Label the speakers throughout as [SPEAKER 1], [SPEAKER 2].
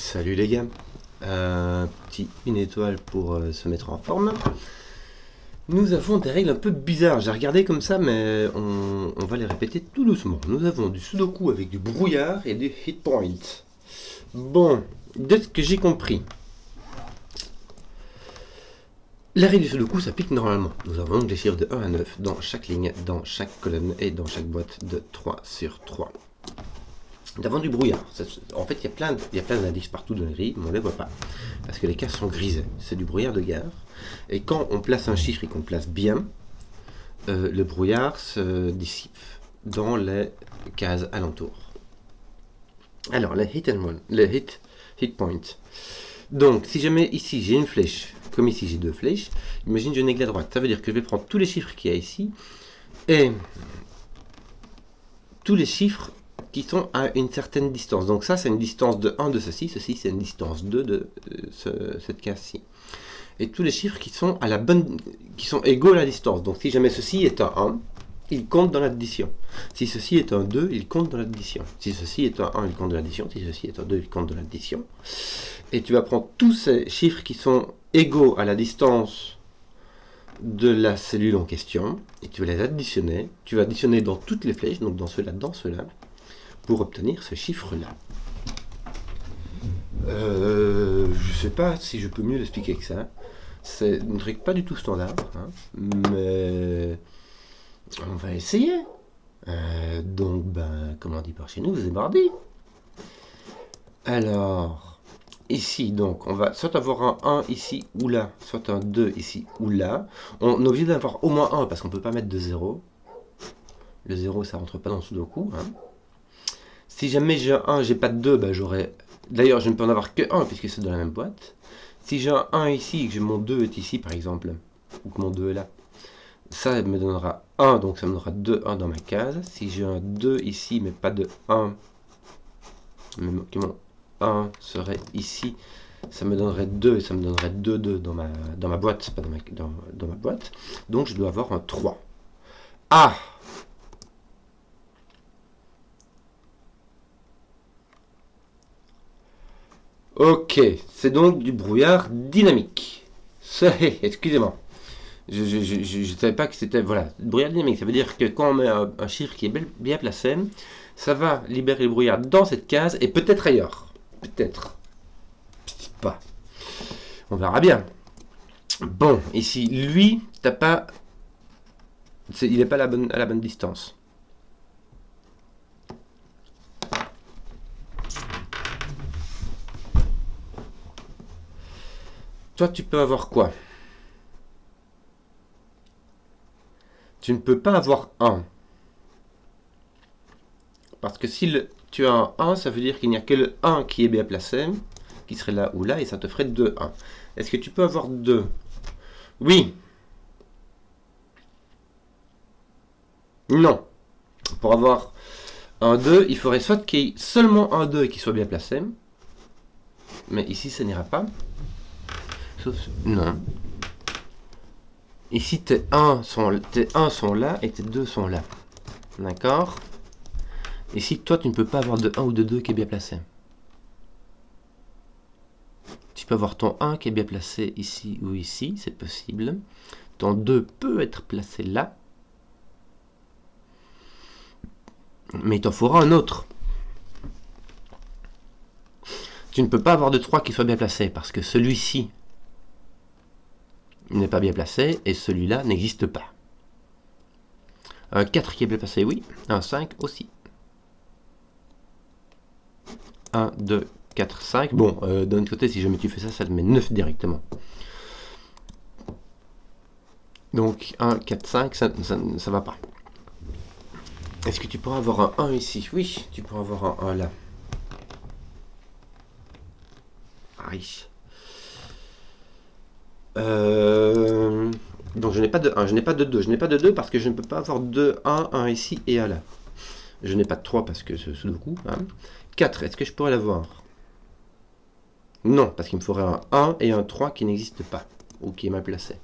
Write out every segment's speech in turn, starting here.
[SPEAKER 1] Salut les gars, une étoile pour se mettre en forme. Nous avons des règles un peu bizarres, j'ai regardé comme ça mais on va les répéter tout doucement. Nous avons du sudoku avec du brouillard et du hit point. Bon, de ce que j'ai compris, la règle du sudoku s'applique normalement. Nous avons donc les chiffres de 1 à 9 dans chaque ligne, dans chaque colonne et dans chaque boîte de 3 sur 3. Nous avons du brouillard. En fait, il y a plein d'indices partout dans la grille, mais on ne les voit pas. Parce que les cases sont grisées. C'est du brouillard de gare. Et quand on place un chiffre et qu'on place bien, le brouillard se dissipe dans les cases alentours. Alors, les hit and run, les hit point. Donc, si jamais ici j'ai une flèche, comme ici j'ai deux flèches, imagine j'ai une aigle à droite. Ça veut dire que je vais prendre tous les chiffres qu'il y a ici et tous les chiffres qui sont à une certaine distance. Donc ça, c'est une distance de 1 de ceci. Ceci, c'est une distance 2 de cette case-ci. Et tous les chiffres qui sont égaux à la distance. Donc si jamais ceci est un 1, il compte dans l'addition. Si ceci est un 2, il compte dans l'addition. Si ceci est un 1, il compte dans l'addition. Si ceci est un 2, il compte dans l'addition. Et tu vas prendre tous ces chiffres qui sont égaux à la distance de la cellule en question, et tu vas les additionner. Tu vas additionner dans toutes les flèches, donc dans ceux-là, pour obtenir ce chiffre-là. Je sais pas si je peux mieux l'expliquer que ça. C'est une règle pas du tout standard, hein, mais on va essayer. Donc, comme on dit par chez nous, vous êtes mardi. Alors, ici, donc, on va soit avoir un 1 ici ou là, soit un 2 ici ou là. On est obligé d'avoir au moins 1 parce qu'on ne peut pas mettre de 0. Le 0, ça rentre pas dans le sudoku, hein. Si jamais j'ai un 1, j'ai pas de 2, j'aurai... D'ailleurs, je ne peux en avoir que 1 puisque c'est dans la même boîte. Si j'ai un 1 ici et que mon 2 est ici, par exemple, ou que mon 2 est là, ça me donnera 1, donc ça me donnera 2, 1 dans ma case. Si j'ai un 2 ici, mais pas de 1, mais que mon 1 serait ici, ça me donnerait 2 et ça me donnerait 2, 2 dans ma boîte, pas dans ma boîte. Donc je dois avoir un 3. Ah! Ok, c'est donc du brouillard dynamique. Excusez-moi. Je ne savais pas que c'était... Voilà, brouillard dynamique, ça veut dire que quand on met un chiffre qui est bien placé, ça va libérer le brouillard dans cette case et peut-être ailleurs. Peut-être. Pas. On verra bien. Bon, ici, lui, t'as pas... il n'est pas à la bonne distance. Toi, tu peux avoir quoi? Tu ne peux pas avoir 1. Parce que si tu as un 1, ça veut dire qu'il n'y a que le 1 qui est bien placé, qui serait là ou là, et ça te ferait 2, 1. Est-ce que tu peux avoir 2? Oui. Non. Pour avoir un 2, il faudrait soit qu'il y ait seulement un 2 et qu'il soit bien placé. Mais ici, ça n'ira pas. Sauf... Non. Ici, tes 1 sont là et tes 2 sont là. D'accord? Ici, toi, tu ne peux pas avoir de 1 ou de 2 qui est bien placé. Tu peux avoir ton 1 qui est bien placé ici ou ici, c'est possible. Ton 2 peut être placé là. Mais il t'en faudra un autre. Tu ne peux pas avoir de 3 qui soit bien placé parce que celui-ci n'est pas bien placé et celui-là n'existe pas. Un 4 qui est bien placé, oui. Un 5 aussi. 1, 2, 4, 5. Bon, d'un autre côté, si jamais tu fais ça, ça te met 9 directement. Donc, 1, 4, 5, ça va pas. Est-ce que tu pourras avoir un 1 ici? Oui, tu pourras avoir un 1 là. Aïe. Donc je n'ai pas de 1, je n'ai pas de 2, je n'ai pas de 2 parce que je ne peux pas avoir 2, 1 ici et 1 là. Je n'ai pas de 3 parce que c'est sudoku. 4, est-ce que je pourrais l'avoir? Non, parce qu'il me faudrait un 1 et un 3 qui n'existent pas, ou qui est mal placé.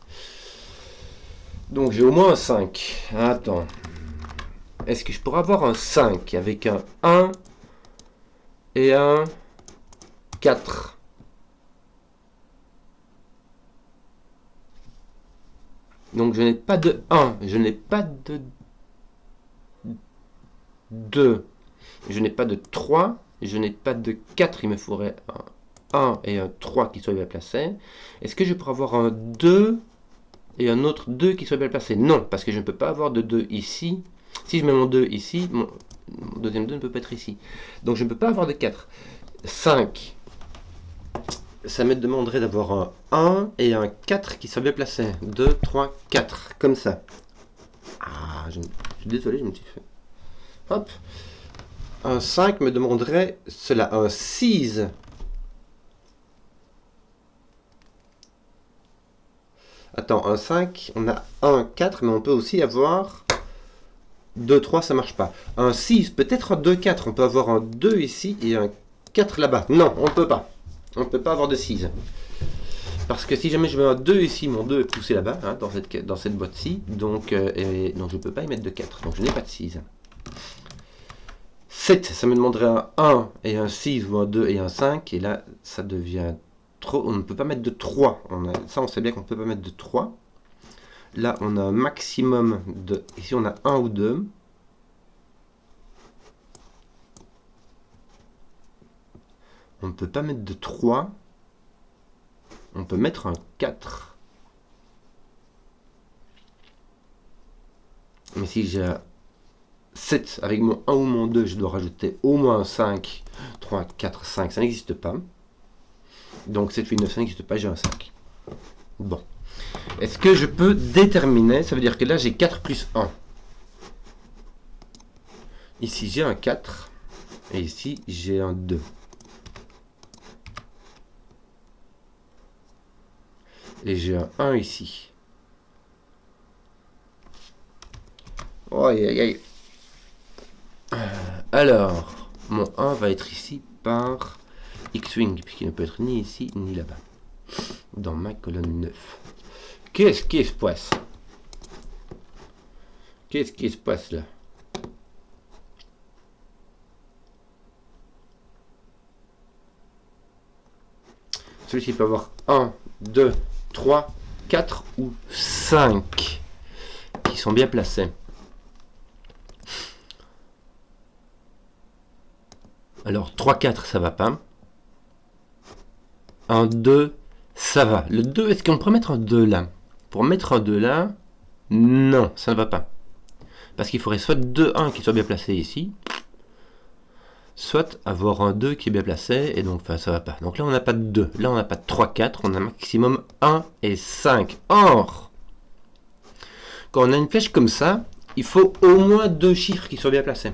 [SPEAKER 1] Donc j'ai au moins un 5. Attends. Est-ce que je pourrais avoir un 5 avec un 1 et un 4. Donc je n'ai pas de 1, je n'ai pas de 2, je n'ai pas de 3, je n'ai pas de 4, il me faudrait un 1 et un 3 qui soient bien placés. Est-ce que je pourrais avoir un 2 et un autre 2 qui soient bien placés? Non, parce que je ne peux pas avoir de 2 ici. Si je mets mon 2 ici, mon deuxième 2 ne peut pas être ici. Donc je ne peux pas avoir de 4. 5. Ça me demanderait d'avoir un 1 et un 4 qui soient bien placés. 2, 3, 4. Comme ça. Ah, je suis désolé, je me suis fait. Hop. Un 5 me demanderait cela. Un 6. Attends, un 5, on a un 4, mais on peut aussi avoir 2, 3, ça marche pas. Un 6, peut-être un 2, 4. On peut avoir un 2 ici et un 4 là-bas. Non, on ne peut pas. On ne peut pas avoir de 6. Parce que si jamais je mets un 2 ici, mon 2 est poussé là-bas, hein, dans cette boîte-ci. Donc, je ne peux pas y mettre de 4. Donc je n'ai pas de 6. 7, ça me demanderait un 1 et un 6 ou un 2 et un 5. Et là, ça devient trop. On ne peut pas mettre de 3. Ça, on sait bien qu'on ne peut pas mettre de 3. Là, on a un maximum de... Ici, on a 1 ou 2. On ne peut pas mettre de 3. On peut mettre un 4. Mais si j'ai 7 avec mon 1 ou mon 2, je dois rajouter au moins 5. 3, 4, 5, ça n'existe pas. Donc 7, 8, 9, ça n'existe pas, j'ai un 5. Bon. Est-ce que je peux déterminer? Ça veut dire que là, j'ai 4 plus 1. Ici, j'ai un 4. Et ici, j'ai un 2. Et j'ai un 1 ici. Oh, aïe, aïe, aïe. Alors, mon 1 va être ici par X-Wing, puisqu'il ne peut être ni ici, ni là-bas. Dans ma colonne 9. Qu'est-ce qui se passe? Qu'est-ce qui se passe là? Celui-ci peut avoir 1, 2, 3, 4 ou 5 qui sont bien placés. Alors 3, 4, ça va pas. 1, 2, ça va. Le 2, est-ce qu'on pourrait mettre un 2 là? Pour mettre un 2 là, non, ça ne va pas. Parce qu'il faudrait soit 2, 1 qui soit bien placé ici, soit avoir un 2 qui est bien placé, et donc ça va pas. Donc là, on n'a pas de 2. Là, on n'a pas de 3, 4, on a maximum 1 et 5. Or, quand on a une flèche comme ça, il faut au moins 2 chiffres qui soient bien placés.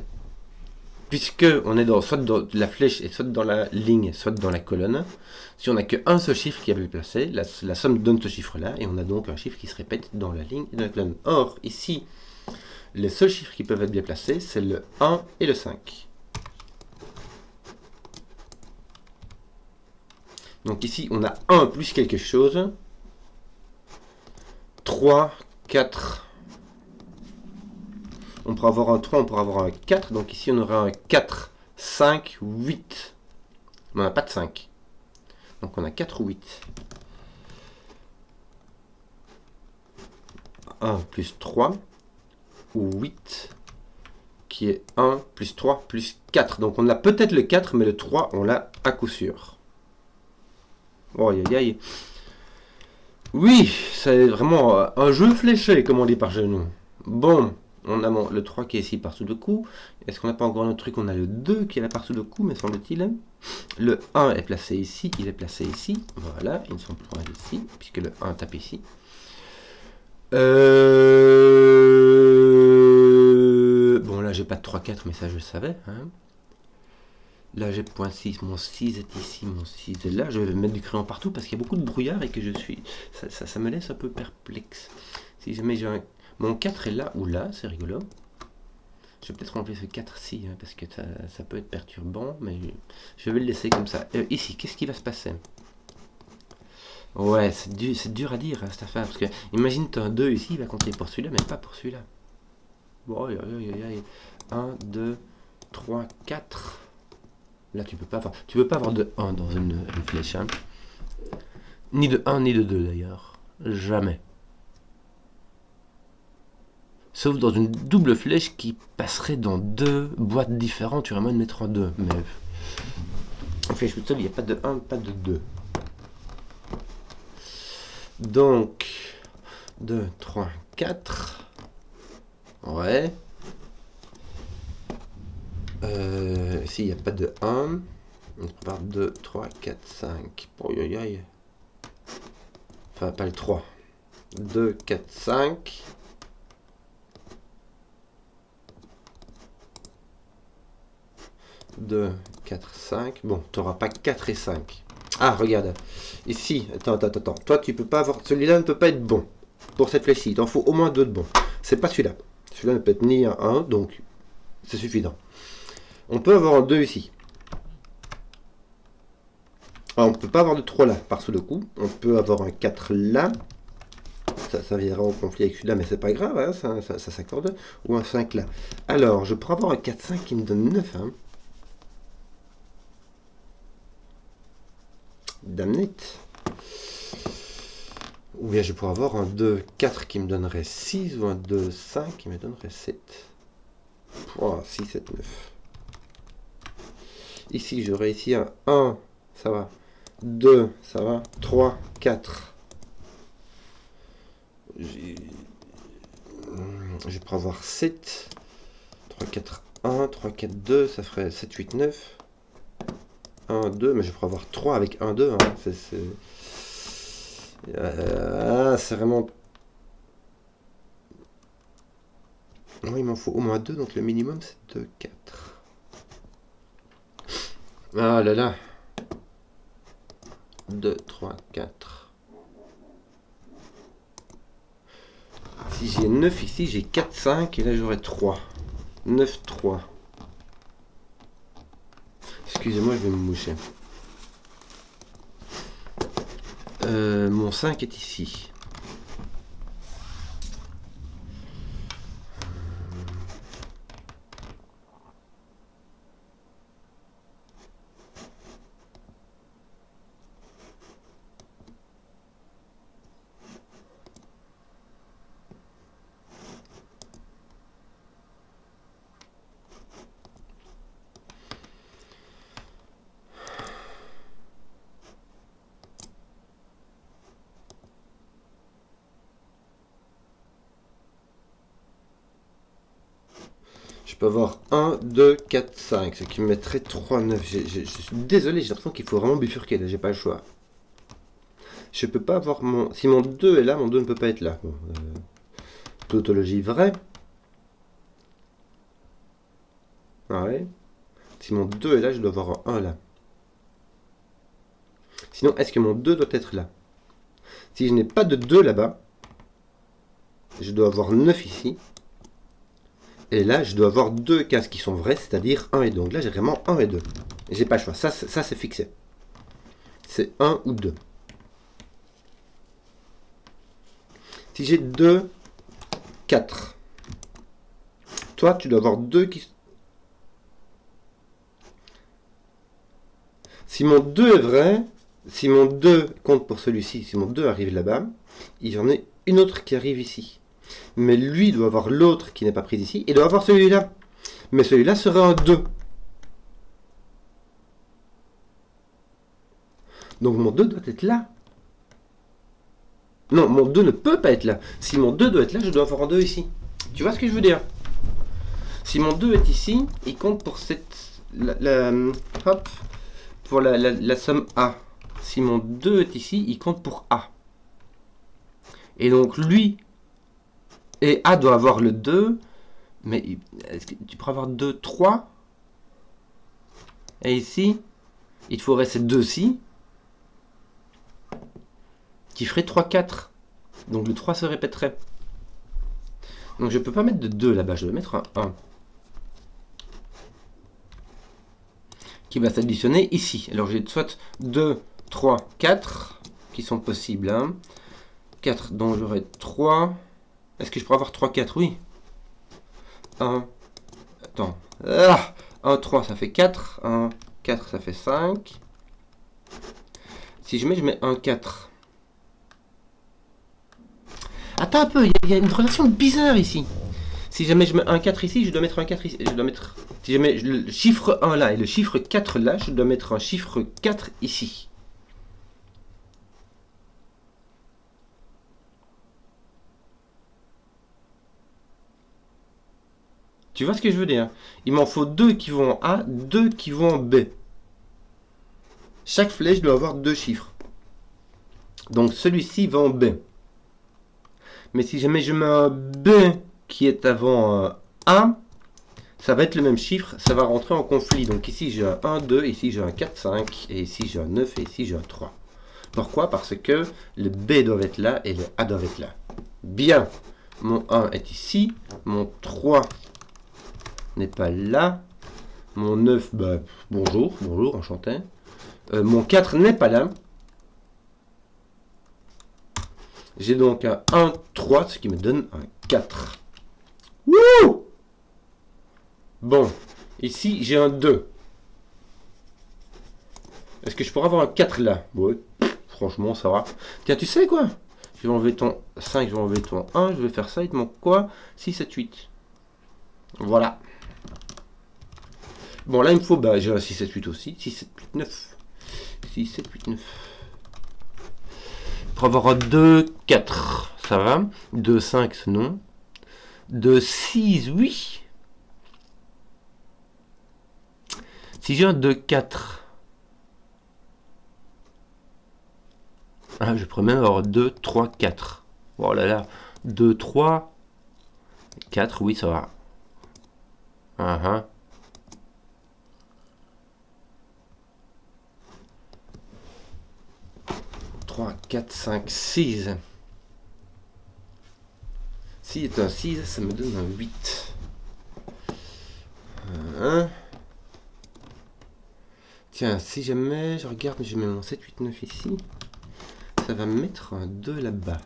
[SPEAKER 1] Puisque on est soit dans la flèche, et soit dans la ligne, soit dans la colonne. Si on n'a qu'un seul chiffre qui est bien placé, la somme donne ce chiffre-là, et on a donc un chiffre qui se répète dans la ligne et dans la colonne. Or, ici, les seuls chiffres qui peuvent être bien placés, c'est le 1 et le 5. Donc ici, on a 1 plus quelque chose. 3, 4. On pourra avoir un 3, on pourra avoir un 4. Donc ici, on aura un 4, 5, 8. Mais on n'a pas de 5. Donc on a 4 ou 8. 1 plus 3 ou 8 qui est 1 plus 3 plus 4. Donc on a peut-être le 4, mais le 3, on l'a à coup sûr. Oh, aïe, aïe, aïe. Oui, c'est vraiment un jeu fléché, comme on dit par chez nous. Bon, on a le 3 qui est ici par Sudoku. Est-ce qu'on n'a pas encore un autre truc? On a le 2 qui est là par Sudoku, me semble-t-il. Le 1 est placé ici, il est placé ici. Voilà, ils ne sont plus ici, puisque le 1 tape ici. Bon, là, j'ai pas de 3, 4, mais ça, je le savais. Hein. Là, j'ai point 6, mon 6 est ici, mon 6 est là. Je vais mettre du crayon partout parce qu'il y a beaucoup de brouillard et que je suis... Ça me laisse un peu perplexe. Si jamais j'ai un... Mon 4 est là ou là, c'est rigolo. Je vais peut-être remplir ce 4-ci, hein, parce que ça peut être perturbant, mais je vais le laisser comme ça. Ici, qu'est-ce qui va se passer? Ouais, c'est dur à dire, hein, cette affaire, parce que imagine, tu as un 2 ici, il va compter pour celui-là, mais pas pour celui-là. Bon, 1, 2, 3, 4... Là, tu peux pas avoir de 1 dans une flèche. Hein. Ni de 1, ni de 2 d'ailleurs. Jamais. Sauf dans une double flèche qui passerait dans 2 boîtes différentes. Tu aurais moyen de mettre en 2. Mais en flèche toute seule, il n'y a pas de 1, pas de 2. Donc, 2, 3, 4. Ouais. Ici, il n'y a pas de 1. On prépare 2, 3, 4, 5. Enfin, pas le 3. 2, 4, 5. Deux, 4, 5. Bon, tu n'auras pas 4 et 5. Ah, regarde. Ici, attends. Toi, tu peux pas avoir. Celui-là ne peut pas être bon. Pour cette flèche-ci, il t'en faut au moins 2 de bons. C'est pas celui-là. Celui-là ne peut être ni un 1, donc c'est suffisant. On peut avoir un 2 ici. Alors, on ne peut pas avoir de 3 là, par sous le coup. On peut avoir un 4 là. Ça viendra en conflit avec celui-là, mais c'est pas grave, hein, ça s'accorde. Ou un 5 là. Alors, je pourrais avoir un 4-5 qui me donne 9. Hein. Damn it. Ou bien je pourrais avoir un 2-4 qui me donnerait 6, ou un 2-5 qui me donnerait 7. 6, 7, 9. Ici, j'aurais ici un 1, ça va. 2, ça va. 3, 4. Je pourrais avoir 7. 3, 4, 1, 3, 4, 2, ça ferait 7, 8, 9. 1, 2, mais je pourrais avoir 3 avec 1, 2. Hein. C'est vraiment... Non, il m'en faut au moins 2, donc le minimum c'est 2, 4. Ah là là. 2, 3, 4. Si j'ai 9 ici, j'ai 4, 5, et là j'aurai 3. 9, 3. Excusez-moi, je vais me moucher. Mon 5 est ici. Je peux avoir 1, 2, 4, 5, ce qui me mettrait 3, 9. Je suis désolé, j'ai l'impression qu'il faut vraiment bifurquer, là, j'ai pas le choix. Je peux pas avoir mon... Si mon 2 est là, mon 2 ne peut pas être là. Bon, tautologie vraie. Ouais. Si mon 2 est là, je dois avoir un 1 là. Sinon, est-ce que mon 2 doit être là? Si je n'ai pas de 2 là-bas, je dois avoir 9 ici. Et là, je dois avoir 2 cases qui sont vraies, c'est-à-dire 1 et 2. Donc là, j'ai vraiment 1 et 2. Et j'ai pas le choix. Ça c'est fixé. C'est 1 ou 2. Si j'ai 2, 4. Toi, tu dois avoir 2 qui... Si mon 2 est vrai, si mon 2 compte pour celui-ci, si mon 2 arrive là-bas, il y en a une autre qui arrive ici. Mais lui doit avoir l'autre qui n'est pas pris ici, et doit avoir celui-là. Mais celui-là serait un 2. Donc mon 2 doit être là. Non, mon 2 ne peut pas être là. Si mon 2 doit être là, je dois avoir un 2 ici. Tu vois ce que je veux dire? Si mon 2 est ici, il compte pour cette... hop, pour la somme A. Si mon 2 est ici, il compte pour A. Et donc lui... Et A doit avoir le 2, mais est-ce que tu pourrais avoir 2, 3? Et ici, il te faudrait ces 2-ci, qui ferait 3, 4. Donc le 3 se répéterait. Donc je ne peux pas mettre de 2 là-bas, je vais mettre un 1. Qui va s'additionner ici. Alors j'ai soit 2, 3, 4, qui sont possibles. Hein. 4, donc j'aurai 3... Est-ce que je pourrais avoir 3, 4? Oui. 1. Attends. 1, 3, ça fait 4. 1, 4, ça fait 5. Si je mets 1, 4. Attends un peu, il y a une relation bizarre ici. Si jamais je mets un 4 ici, je dois mettre un 4 ici. Si je mets le chiffre 1 là et le chiffre 4 là, je dois mettre un chiffre 4 ici. Tu vois ce que je veux dire? Il m'en faut 2 qui vont en A, 2 qui vont en B. Chaque flèche doit avoir 2 chiffres. Donc celui-ci va en B. Mais si jamais je mets un B qui est avant un A, ça va être le même chiffre, ça va rentrer en conflit. Donc ici j'ai un 1, 2, ici j'ai un 4, 5, et ici j'ai un 9, et ici j'ai un 3. Pourquoi? Parce que le B doit être là et le A doit être là. Bien, mon 1 est ici, mon 3 n'est pas là, mon 9, bah, bonjour, enchanté. Mon 4 n'est pas là. J'ai donc un 1, 3, ce qui me donne un 4. Wouh! Bon, ici j'ai un 2. Est-ce que je pourrais avoir un 4 là? Ouais, franchement ça va. Tiens, tu sais quoi? Je vais enlever ton 5, je vais enlever ton 1, je vais faire ça, il te manque quoi? 6, 7, 8. Voilà. Bon, là il me faut, bah j'ai un 6, 7, 8 aussi. 6, 7, 8, 9. 6, 7, 8, 9. Pour avoir un 2, 4, ça va. 2, 5, non. 2, 6, oui. Si j'ai un 2, 4... Ah, je pourrais même avoir 2, 3, 4. Oh là là. 2, 3, 4, oui, ça va. Uh-huh. 3, 4, 5, 6. Si est un 6, ça me donne un 8. 1. Tiens, si jamais je regarde, je mets mon 7, 8, 9 ici, ça va me mettre un 2 là-bas.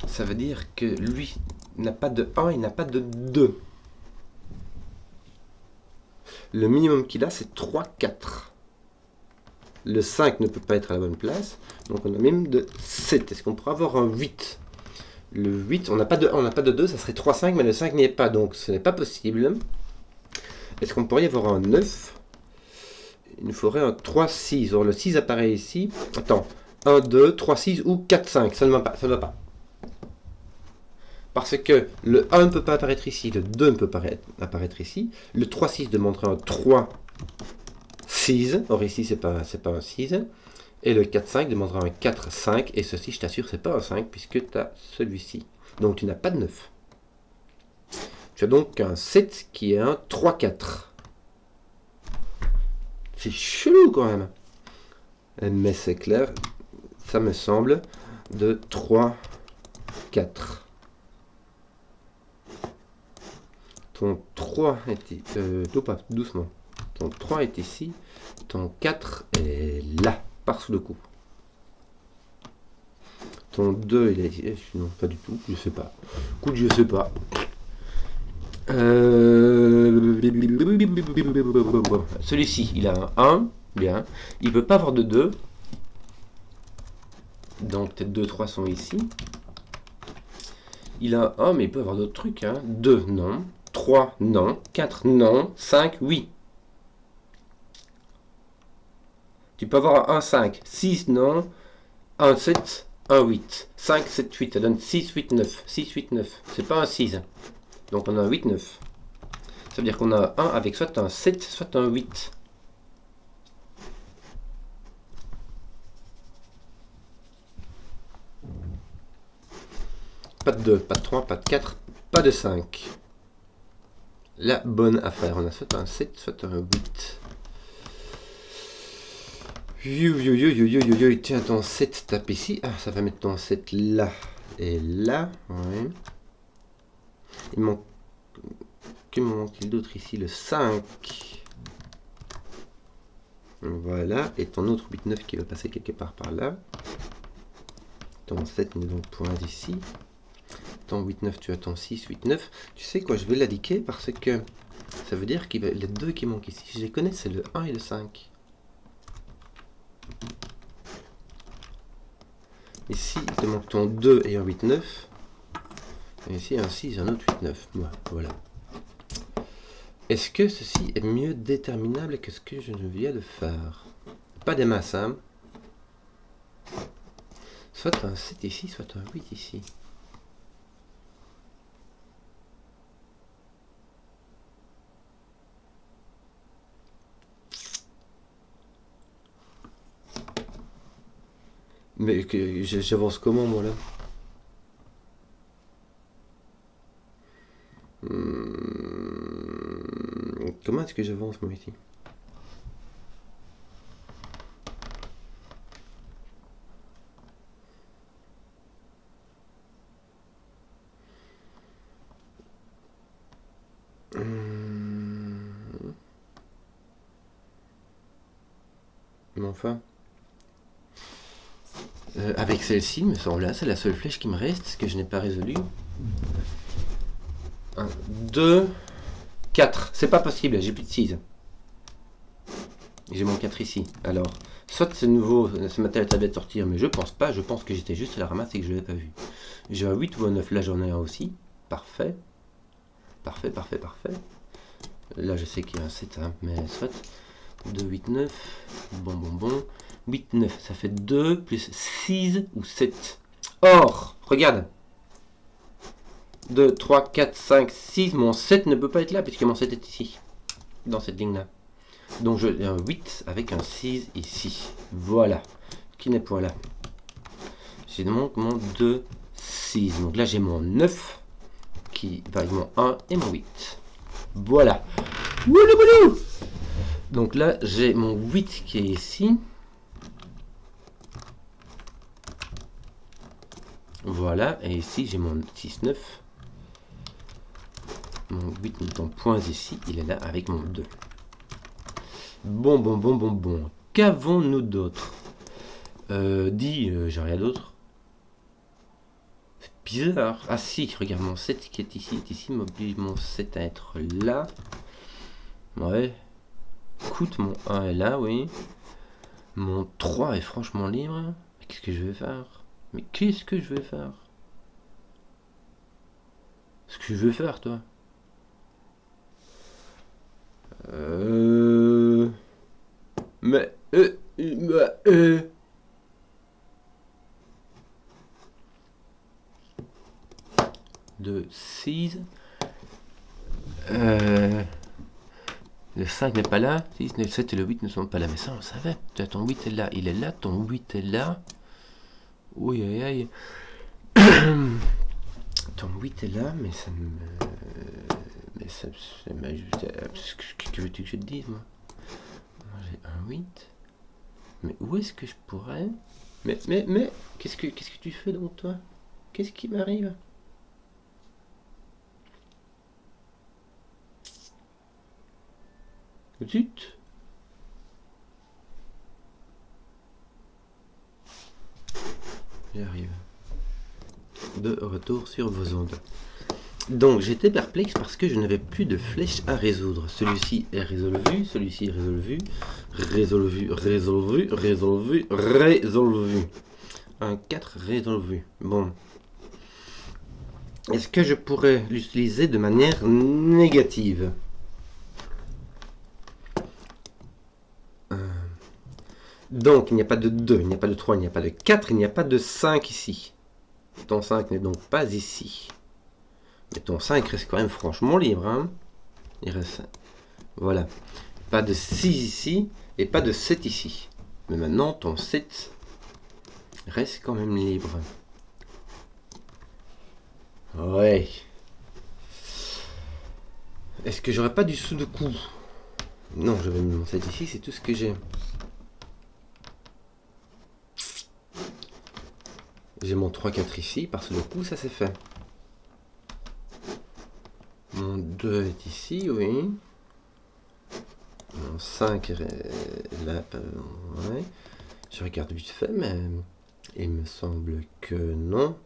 [SPEAKER 1] Ça veut dire que lui n'a pas de 1, il n'a pas de 2. Le minimum qu'il a, c'est 3, 4. Le 5 ne peut pas être à la bonne place, donc on a même de 7. Est-ce qu'on pourrait avoir un 8? Le 8, on n'a pas de 1, on n'a pas de 2, ça serait 3, 5, mais le 5 n'y est pas, donc ce n'est pas possible. Est-ce qu'on pourrait y avoir un 9? Il nous faudrait un 3, 6. Or, le 6 apparaît ici. Attends, 1, 2, 3, 6 ou 4, 5. Ça ne va pas, ça ne va pas. Parce que le 1 ne peut pas apparaître ici, le 2 ne peut pas apparaître ici. Le 3, 6 demanderait un 3, 6. Or, ici, c'est pas un 6. Et le 4, 5 demandera un 4, 5. Et ceci, je t'assure, c'est pas un 5 puisque tu as celui-ci. Donc, tu n'as pas de 9. Tu as donc un 7 qui est un 3, 4. C'est chelou quand même. Mais c'est clair, ça me semble, de 3, 4. Ton 3 est ici. Pas doucement. Ton 3 est ici. Ton 4 est là, par sous le coup. Ton 2, il est ici. Non, pas du tout. Je sais pas. Écoute, je sais pas. Celui-ci, il a un 1. Bien. Il peut pas avoir de 2. Donc, peut-être 2, 3 sont ici. Il a 1, mais il peut avoir d'autres trucs. 2, non. 3, non. 4, non. 5, oui. Tu peux avoir un 5. 6, non. 1, 7, 1, 8. 5, 7, 8. Ça donne 6, 8, 9. 6, 8, 9. C'est pas un 6. Donc, on a un 8, 9. Ça veut dire qu'on a un avec soit un 7, soit un 8. Pas de 2, pas de 3, pas de 4, pas de 5. La bonne affaire. On a soit un 7, soit un 8. Tiens, ton 7 tape ici. Ah, ça va mettre ton 7 là et là. Ouais. Il manque... Que me manque-t-il d'autre ici? Le 5. Voilà. Et ton autre 8-9 qui va passer quelque part par là. Ton 7 n'est donc point d'ici. Ton 8-9, tu as ton 6, 8-9. Tu sais quoi, je vais l'indiquer parce que Ça veut dire que les deux qui manquent ici, je les connais, c'est le 1 et le 5. Ici, il te manque ton 2 et un 8, 9. Et ici, un 6 et un autre 8, 9. Voilà. Est-ce que ceci est mieux déterminable que ce que je viens de faire? Pas des masses, hein. Soit un 7 ici, soit un 8 ici. Mais j'avance comment, moi, là? Comment est-ce que j'avance, moi, ici? Mais enfin... avec celle-ci, me semble, là, c'est la seule flèche qui me reste, que je n'ai pas résolue. 1, 2, 4. C'est pas possible, j'ai plus de 6. J'ai mon 4 ici. Alors, soit c'est nouveau, ce matin la tablette sortir, mais je pense pas. Je pense que j'étais juste à la ramasse et que je l'avais pas vu. J'ai un 8 ou un 9, là j'en ai un aussi. Parfait. Parfait, parfait, parfait. Là je sais qu'il y a un 7, hein, mais soit. 2, 8, 9. Bon. 8, 9, ça fait 2 plus 6 ou 7. Or, regarde. 2, 3, 4, 5, 6. Mon 7 ne peut pas être là puisque mon 7 est ici. Dans cette ligne-là. Donc j'ai un 8 avec un 6 ici. Voilà. Qui n'est pas là. J'ai donc mon 2, 6. Donc là j'ai mon 9 qui va avec mon 1 et mon 8. Voilà. Woulouboulou. Donc là j'ai mon 8 qui est ici. Voilà. Et ici j'ai mon 6, 9. Mon 8 n'étant point ici, il est là avec mon 2. Bon. Qu'avons-nous d'autre? J'ai rien d'autre. C'est bizarre. Ah si, regarde, mon 7 qui est ici, m'oblige mon 7 à être là. Ouais. Écoute, mon 1 est là, oui. Mon 3 est franchement libre. Mais qu'est-ce que je vais faire? Ce que je vais faire, toi? De 6. Le 5 n'est pas là. 6, 9, 7 et le 8 ne sont pas là. Mais ça, on le savait. Ton 8 est là. Il est là. Ton 8 est là. Oui, aïe. Ton 8 est là, mais ça me... Mais ça... Que veux-tu que je te dise, moi? J'ai un 8. Mais où est-ce que je pourrais... Mais... Qu'est-ce que tu fais donc, toi? Qu'est-ce qui m'arrive? Zut! J'arrive. De retour sur vos ondes. Donc j'étais perplexe parce que je n'avais plus de flèches à résoudre. Celui-ci est résolu, celui-ci est résolu. Un 4 résolu. Bon. Est-ce que je pourrais l'utiliser de manière négative? Donc il n'y a pas de 2, il n'y a pas de 3, il n'y a pas de 4, il n'y a pas de 5 ici. Ton 5 n'est donc pas ici. Mais ton 5 reste quand même franchement libre. Hein, il reste... Voilà. Pas de 6 ici et pas de 7 ici. Mais maintenant ton 7 reste quand même libre. Ouais. Est-ce que j'aurais pas du Sudoku? Non, je vais me mon 7 ici, c'est tout ce que j'ai. J'ai mon 3-4 ici, par Sudoku, ça c'est fait. Mon 2 est ici, oui. Mon 5 est là. Ouais. Je regarde vite fait, mais il me semble que non.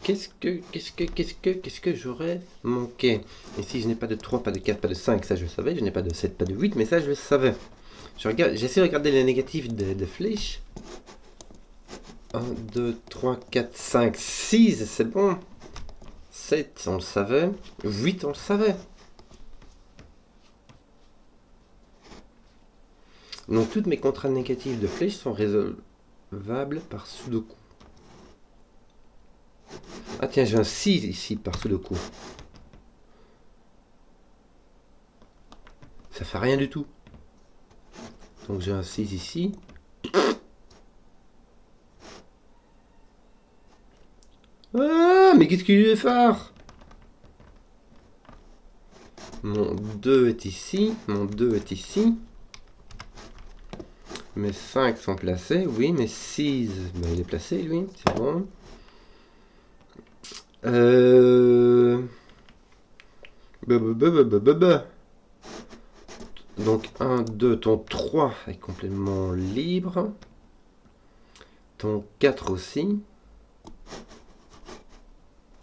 [SPEAKER 1] Qu'est-ce que j'aurais manqué? Ici, je n'ai pas de 3, pas de 4, pas de 5, ça je le savais. Je n'ai pas de 7, pas de 8, mais ça je le savais. J'essaie de regarder les négatifs de flèches. 1, 2, 3, 4, 5, 6, c'est bon. 7, on le savait. 8, on le savait. Donc toutes mes contraintes négatives de flèches sont résolvables par Sudoku. Ah tiens, j'ai un 6 ici par Sudoku. Ça fait rien du tout. Donc j'ai un 6 ici. Ah, mais qu'est-ce qu'il est fort! Mon 2 est ici. Mon 2 est ici. Mes 5 sont placés. Oui, mes 6, ben, il est placé lui. C'est bon. Donc 1, 2, ton 3 est complètement libre. Ton 4 aussi.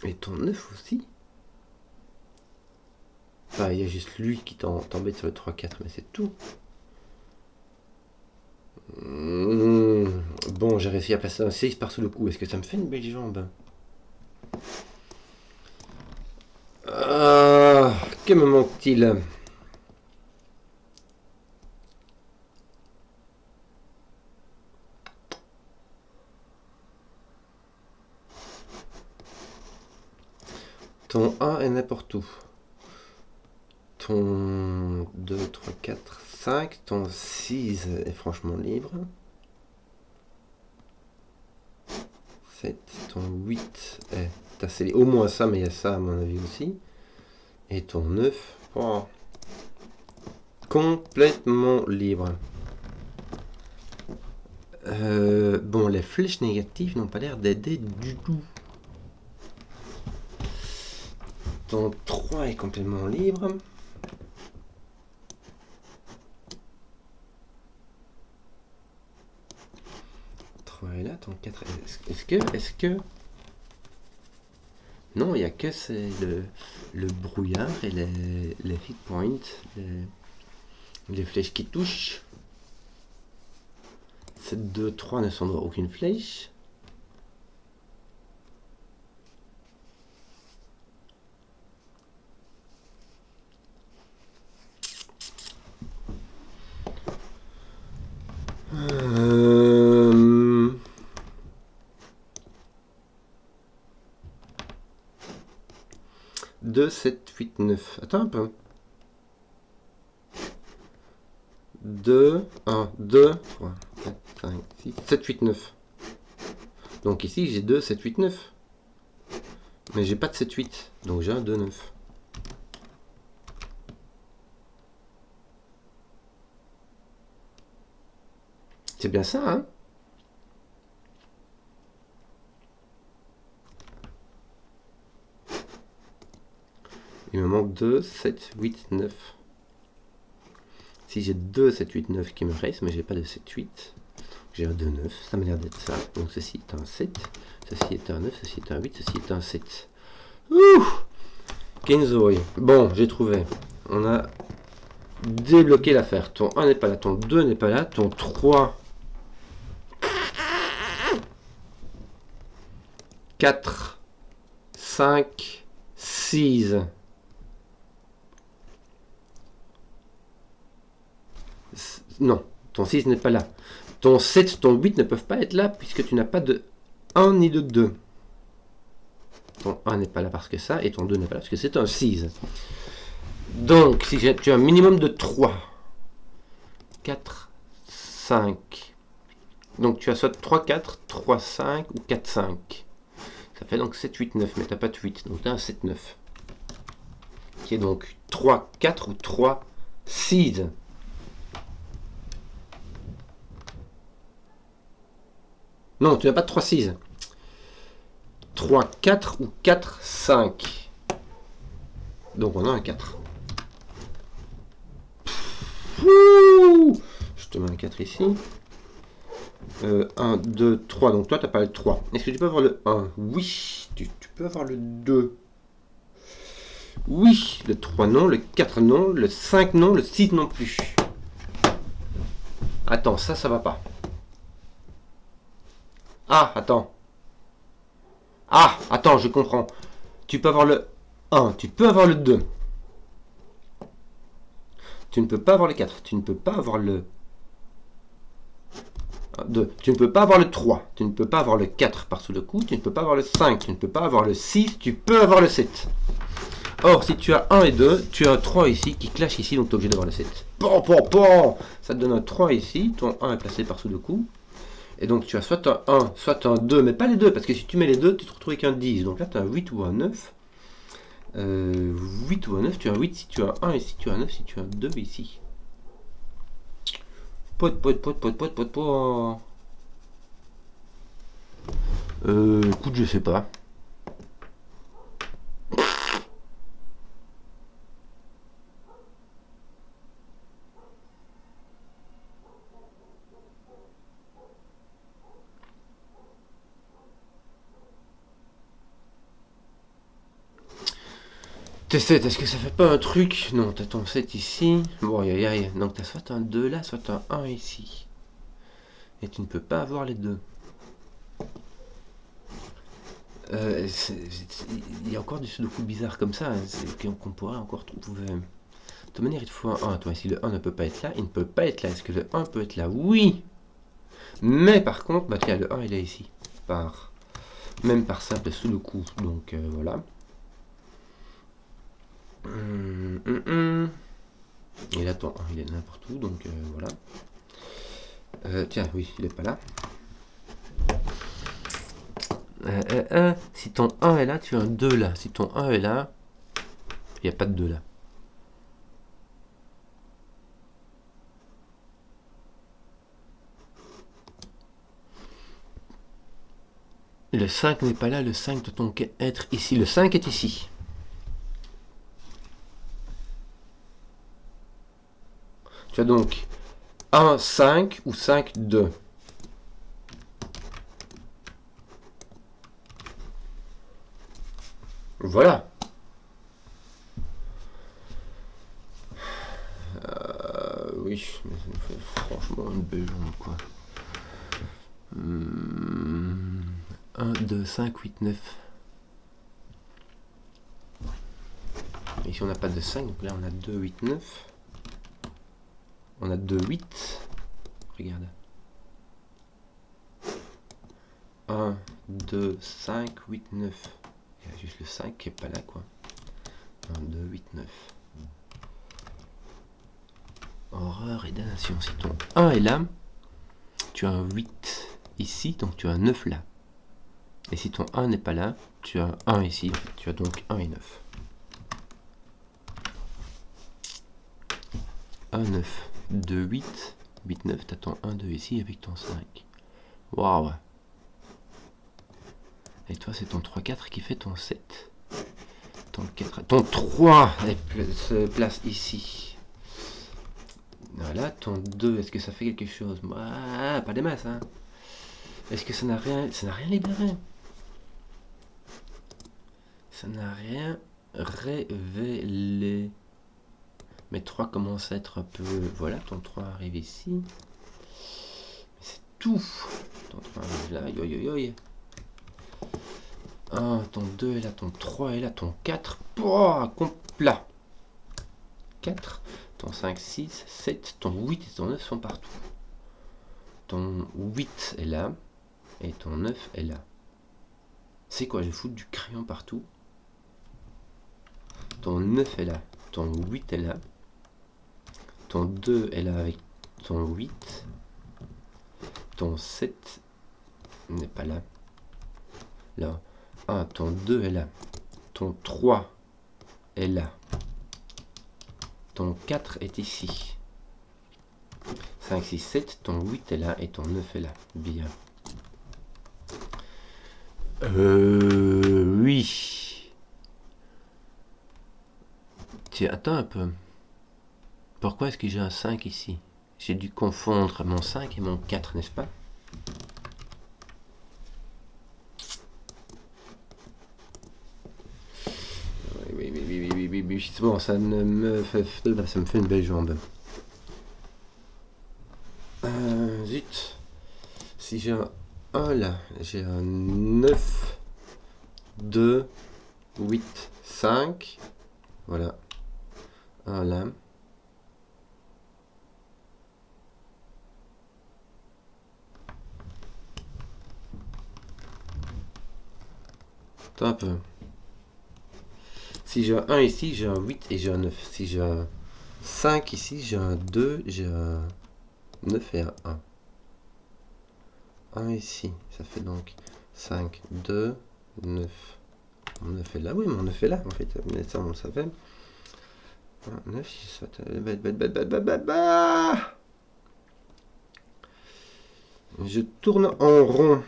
[SPEAKER 1] Et ton 9 aussi. Enfin, il y a juste lui qui t'embête sur le 3-4, mais c'est tout. Bon, j'ai réussi à passer un 6 par sous le coup. Est-ce que ça me fait une belle jambe? Ah, que me manque-t-il? Ton 1 est n'importe où. Ton 2, 3, 4, 5. Ton 6 est franchement libre. 7. Ton 8 est assez libre. Au moins ça, mais il y a ça à mon avis aussi. Et ton 9. Oh, complètement libre. Bon, les flèches négatives n'ont pas l'air d'aider du tout. Ton 3 est complètement libre. Et là, ton 4. Est-ce que. Non, il n'y a que le brouillard et les hit points, les flèches qui touchent. 7, 2, 3 ne sont aucune flèche. Deux, 7, 8, 9. Attends un peu. 2, 1, 2, 3, 4, 5, 6, 7, 8, 9. Donc ici j'ai 2, 7, 8, 9. Mais j'ai pas de 7, 8. Donc j'ai un 2, 9. C'est bien ça, hein? Il me manque 2, 7, 8, 9. Si j'ai 2, 7, 8, 9 qui me restent, mais j'ai pas de 7, 8. J'ai un 2, 9. Ça m'a l'air d'être ça. Donc ceci est un 7. Ceci est un 9. Ceci est un 8. Ceci est un 7. Ouh! Kenzoi. Bon, j'ai trouvé. On a débloqué l'affaire. Ton 1 n'est pas là. Ton 2 n'est pas là. Ton 3... 4, 5, 6. Non, ton 6 n'est pas là. Ton 7, ton 8 ne peuvent pas être là puisque tu n'as pas de 1 ni de 2. Ton 1 n'est pas là parce que ça, et ton 2 n'est pas là parce que c'est un 6. Donc, si tu as un minimum de 3, 4, 5. Donc tu as soit 3, 4, 3, 5 ou 4, 5. Ça fait donc 7, 8, 9, mais tu n'as pas de 8. Donc tu as un 7, 9. Qui est donc 3, 4 ou 3, 6. Non, tu n'as pas de 3, 6. 3, 4 ou 4, 5. Donc on a un 4. Je te mets un 4 ici. 1, 2, 3. Donc toi, tu n'as pas le 3. Est-ce que tu peux avoir le 1? Oui. Tu peux avoir le 2. Oui. Le 3 non. Le 4 non. Le 5 non. Le 6 non plus. Attends, ça va pas. Ah, attends. Ah, attends, je comprends. Tu peux avoir le 1. Tu peux avoir le 2. Tu ne peux pas avoir le 4. Tu ne peux pas avoir le 2. Tu ne peux pas avoir le 3. Tu ne peux pas avoir le 4 par-sous le coup. Tu ne peux pas avoir le 5. Tu ne peux pas avoir le 6. Tu peux avoir le 7. Or, si tu as 1 et 2, tu as un 3 ici qui clash ici, donc tu es obligé d'avoir le 7. Bon. Ça te donne un 3 ici. Ton 1 est placé par-sous le coup. Et donc tu as soit un 1, soit un 2, mais pas les deux, parce que si tu mets les deux, tu te retrouves avec un 10. Donc là, tu as un 8 ou un 9. 8 ou un 9, tu as un 8 si tu as un 1 ici, tu as un 9 si tu as un 2 ici. Écoute, je sais pas. T7, est-ce que ça fait pas un truc? Non, t'as ton 7 ici. Bon, aïe. Donc t'as soit un 2 là, soit un 1 ici. Et tu ne peux pas avoir les deux. Il y a encore du sudoku bizarre comme ça, qu'on pourrait encore trouver. De toute manière, il te faut un 1. Toi, si le 1 ne peut pas être là, il ne peut pas être là. Est-ce que le 1 peut être là? Oui. Mais par contre, bah tiens, le 1 il est ici. Même par simple sudoku. Donc voilà. Et là, ton 1 il est n'importe où. Donc voilà. Tiens, oui, il est pas là. Si ton 1 est là, tu as un 2 là. Si ton 1 est là, il n'y a pas de 2 là. Le 5 n'est pas là, le 5 doit donc être ici. Le 5 est ici. Tu as donc 1, 5 ou 5, 2. Voilà. Oui, mais ça nous fait franchement une belle jambe, quoi. 1, 2, 5, 8, 9. Ici on n'a pas de 5, donc là on a 2, 8, 9. On a 2, 8. Regarde. 1, 2, 5, 8, 9. Il y a juste le 5 qui n'est pas là, quoi. 1, 2, 8, 9. Horreur et damnation. Si ton 1 est là, tu as un 8 ici, donc tu as un 9 là. Et si ton 1 n'est pas là, tu as un 1 ici, tu as donc 1 et 9. 1, 9, 2, 8, 8, 9, tu as ton 1, 2 ici avec ton 5. Waouh! Et toi, c'est ton 3, 4 qui fait ton 7. Ton 4, ton 3 se place ici. Voilà, ton 2, est-ce que ça fait quelque chose? Ah, pas des masses, hein. Est-ce que ça n'a rien libéré? Ça n'a rien révélé. Mais 3 commence à être un peu... Voilà, ton 3 arrive ici. Mais c'est tout. Ton 3 arrive là, yoyoyoy. 1, ton 2 est là, ton 3 est là, ton 4. Pouah, complet. 4, ton 5, 6, 7, ton 8 et ton 9 sont partout. Ton 8 est là, et ton 9 est là. C'est quoi, je fous du crayon partout. Ton 9 est là, ton 8 est là. Ton 2 est là avec ton 8. Ton 7 n'est pas là. Là. 1, ton 2 est là. Ton 3 est là. Ton 4 est ici. 5, 6, 7, ton 8 est là et ton 9 est là. Bien. Oui. Tiens, attends un peu. Pourquoi est-ce que j'ai un 5 ici? J'ai dû confondre mon 5 et mon 4, n'est-ce pas? Oui, c'est bon, ça me fait une belle jambe. Zut. Si j'ai un 1 là, j'ai un 9, 2, 8, 5. Voilà. Un là. Attends un peu. Si j'ai un 1 ici, j'ai un 8 et j'ai un 9. Si j'ai un 5 ici, j'ai un 2, j'ai un 9 et un 1. 1 ici, ça fait donc 5, 2, 9. Mon 9 est là, oui, mon 9 est là en fait, mais ça on le savait. 9, ça je tourne en rond.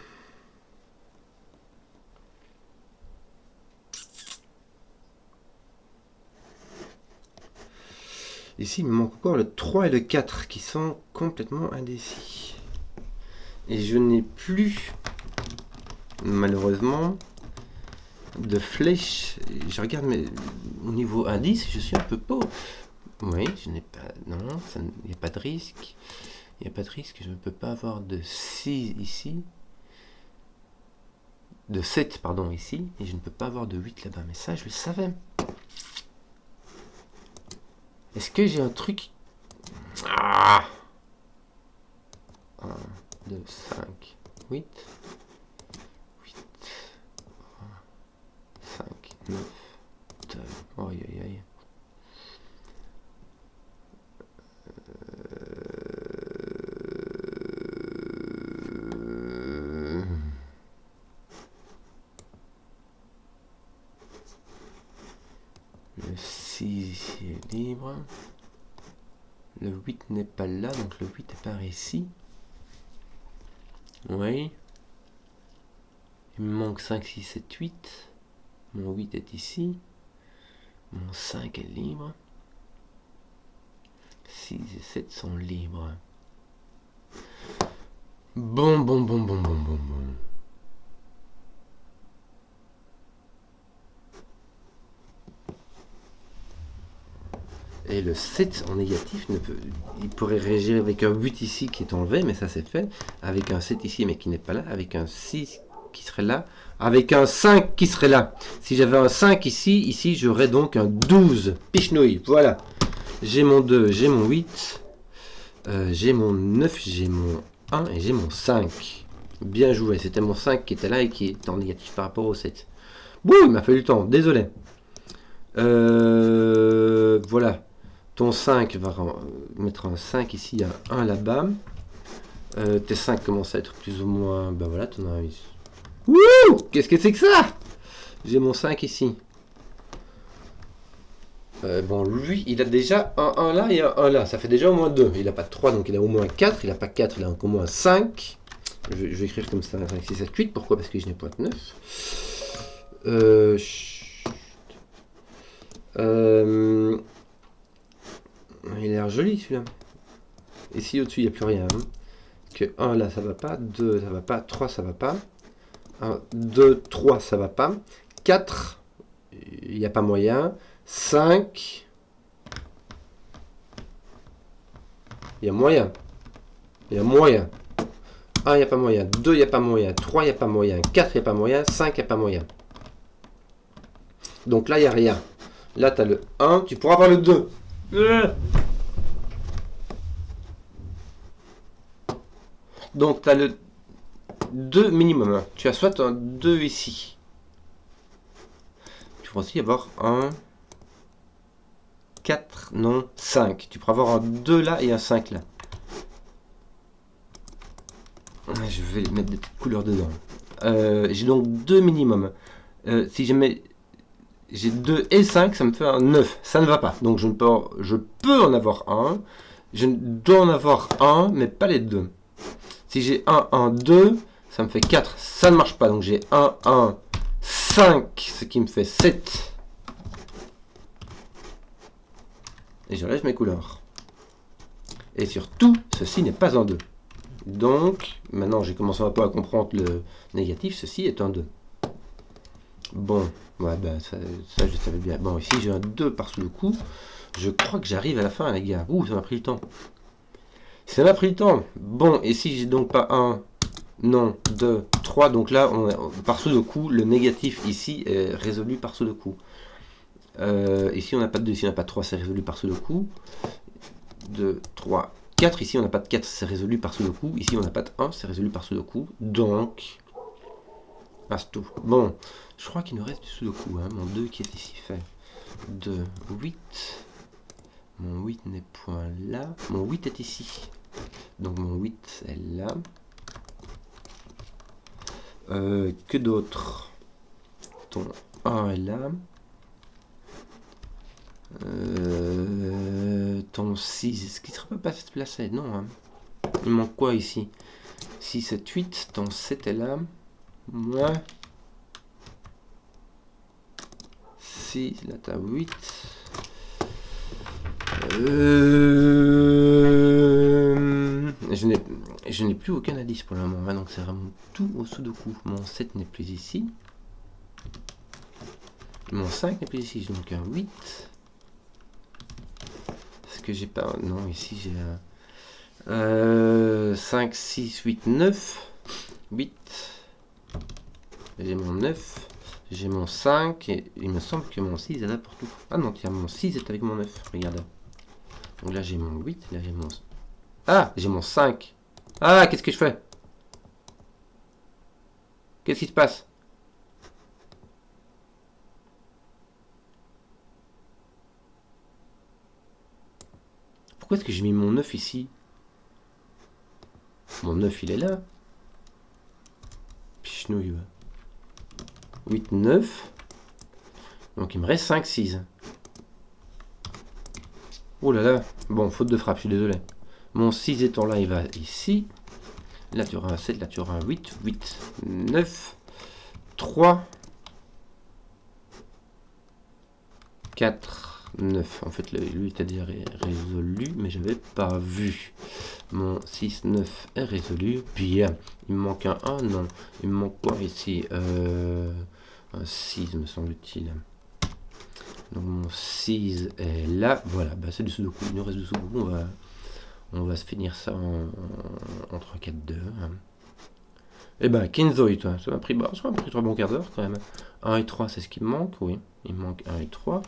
[SPEAKER 1] Ici, il me manque encore le 3 et le 4 qui sont complètement indécis. Et je n'ai plus, malheureusement, de flèches. Je regarde au niveau indice, je suis un peu pauvre. Oui, je n'ai pas. Non, il n'y a pas de risque. Il n'y a pas de risque, je ne peux pas avoir de 6 ici. De 7, pardon, ici. Et je ne peux pas avoir de 8 là-bas. Mais ça, je le savais. Est-ce que j'ai un truc... Ah 1, 2, 5, 8. 8. 5, 9. 2. Aïe, aïe, aïe. Le 6 ici est libre. Le 8 n'est pas là, donc le 8 est par ici. Oui. Il me manque 5, 6, 7, 8. Mon 8 est ici. Mon 5 est libre. 6 et 7 sont libres. Bon. Et le 7 en négatif, il pourrait réagir avec un 8 ici qui est enlevé, mais ça c'est fait. Avec un 7 ici, mais qui n'est pas là. Avec un 6 qui serait là. Avec un 5 qui serait là. Si j'avais un 5 ici j'aurais donc un 12. Pichenouille, voilà. J'ai mon 2, j'ai mon 8. J'ai mon 9, j'ai mon 1 et j'ai mon 5. Bien joué, c'était mon 5 qui était là et qui est en négatif par rapport au 7. Bouh, il m'a fallu le temps, désolé. Voilà. Ton 5 va mettre un 5 ici, un 1 là-bas. Tes 5 commencent à être plus ou moins... Ben voilà, ton 1 ici. Wouh! Qu'est-ce que c'est que ça? J'ai mon 5 ici. Bon, lui, il a déjà un 1 là et un 1 là. Ça fait déjà au moins 2. Il n'a pas de 3, donc il a au moins 4. Il n'a pas 4, il a au moins 5. Je vais écrire comme ça, 5, 6, 7, 8. Pourquoi? Parce que je n'ai pas de 9. Il a l'air joli celui-là. Ici au-dessus il n'y a plus rien. Que 1 là ça va pas, 2 ça va pas, 3 ça va pas. 1, 2, 3 ça va pas. 4, il n'y a pas moyen. 5, il y a moyen. Il y a moyen. 1, il n'y a pas moyen. 2, il n'y a pas moyen. 3, il n'y a pas moyen. 4, il n'y a pas moyen. 5, il n'y a pas moyen. Donc là, il n'y a rien. Là, tu as le 1. Tu pourras avoir le 2. Donc, tu as le 2 minimum. Tu as soit un 2 ici. Tu pourras aussi avoir un 4, non, 5. Tu pourras avoir un 2 là et un 5 là. Je vais mettre des petites couleurs dedans. J'ai donc 2 minimum. Si je mets... J'ai 2 et 5, ça me fait un 9. Ça ne va pas. Donc je peux en avoir un. Je dois en avoir un, mais pas les deux. Si j'ai 1, 1, 2, ça me fait 4. Ça ne marche pas. Donc j'ai 1, 1, 5, ce qui me fait 7. Et j'enlève mes couleurs. Et surtout, ceci n'est pas en 2. Donc, maintenant j'ai commencé un peu à comprendre le négatif, ceci est un 2. Bon, ouais, bah, ça je savais bien. Bon, ici j'ai un 2 par-sous le coup. Je crois que j'arrive à la fin, les gars. Ouh, ça m'a pris le temps. Ça m'a pris le temps. Bon, et si j'ai donc pas 1, non, 2, 3, donc là, par-sous le coup, le négatif ici est résolu par-sous le coup. Ici on n'a pas de 2, ici on n'a pas de 3, c'est résolu par-sous le coup. 2, 3, 4, ici on n'a pas de 4, c'est résolu par-sous le coup. Ici on n'a pas de 1, c'est résolu par-sous le coup. Donc, ah, c'est tout. Bon, je crois qu'il nous reste du sous-le-coup, hein. Mon 2 qui est ici fait. 2, 8. Mon 8 n'est point là. Mon 8 est ici. Donc mon 8 est là. Que d'autre? Ton 1 est là. Ton 6, est-ce qu'il ne serait pas placé? Non, hein. Il manque quoi ici? 6, 7, 8. Ton 7 est là. Moi. 6, là t'as 8. Je n'ai plus aucun indice pour le moment, donc c'est vraiment tout au Sudoku. Mon 7 n'est plus ici. Mon 5 n'est plus ici, donc un 8. Est-ce que j'ai pas... Non, ici j'ai un... 5, 6, 8, 9. 8. J'ai mon 9. J'ai mon 5. Et il me semble que mon 6 est là pour tout. Ah non, tiens, mon 6 est avec mon 9. Regarde. Donc là j'ai mon 8. Là j'ai mon... Ah, j'ai mon 5. Ah, qu'est-ce que je fais? Qu'est-ce qui se passe? Pourquoi est-ce que j'ai mis mon 9 ici? Mon 9 il est là. Pichenouille. 8, 9. Donc il me reste 5, 6. Oh là là. Bon, faute de frappe, je suis désolé. Mon 6 étant là, il va ici. Là tu auras un 7, là tu auras un 8. 8, 9, 3, 4, 9. En fait, lui était déjà résolu, mais je n'avais pas vu. Mon 6, 9 est résolu. Bien. Il me manque un 1, non. Il me manque quoi ici? Un 6, me semble-t-il. Donc mon 6 est là. Voilà, bah, c'est du Sudoku. Il nous reste du Sudoku. On va se finir ça en 3, 4, 2. Eh ben, Kenzoi, toi, ça m'a pris 3 bons quarts d'heure quand même. 1 et 3, c'est ce qui me manque, oui. Il me manque 1 et 3.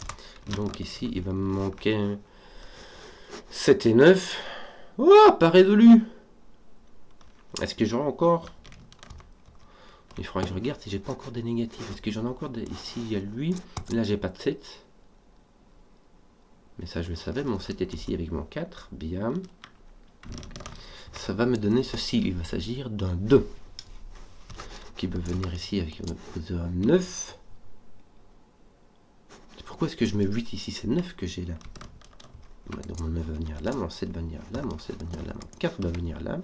[SPEAKER 1] Donc ici, il va me manquer 7 et 9. Oh, pas résolu. Est-ce que j'aurai encore... Il faudra que je regarde si j'ai pas encore des négatifs. Est-ce que j'en ai encore des... Ici, il y a lui. Là, j'ai pas de 7. Mais ça, je le savais. Mon 7 est ici avec mon 4. Bien. Ça va me donner ceci. Il va s'agir d'un 2. Qui peut venir ici avec un 9. Pourquoi est-ce que je mets 8 ici? C'est 9 que j'ai là. Donc mon 9 va venir là. Mon 7 va venir là. Mon 7 va venir là. Mon 4 va venir là.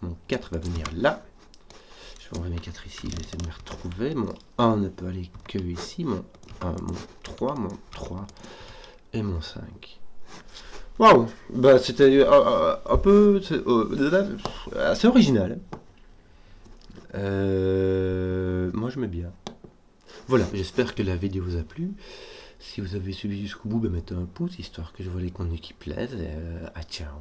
[SPEAKER 1] Mon 4 va venir là. Je vais enlever mes 4 ici, je vais essayer de me retrouver. Mon 1 ne peut aller que ici. Mon 1, mon 3 et mon 5. Waouh, bah c'était un peu assez original. Moi je mets bien. Voilà, j'espère que la vidéo vous a plu. Si vous avez suivi jusqu'au bout, bah, mettez un pouce, histoire que je vois les contenus qui plaisent. Et, ciao.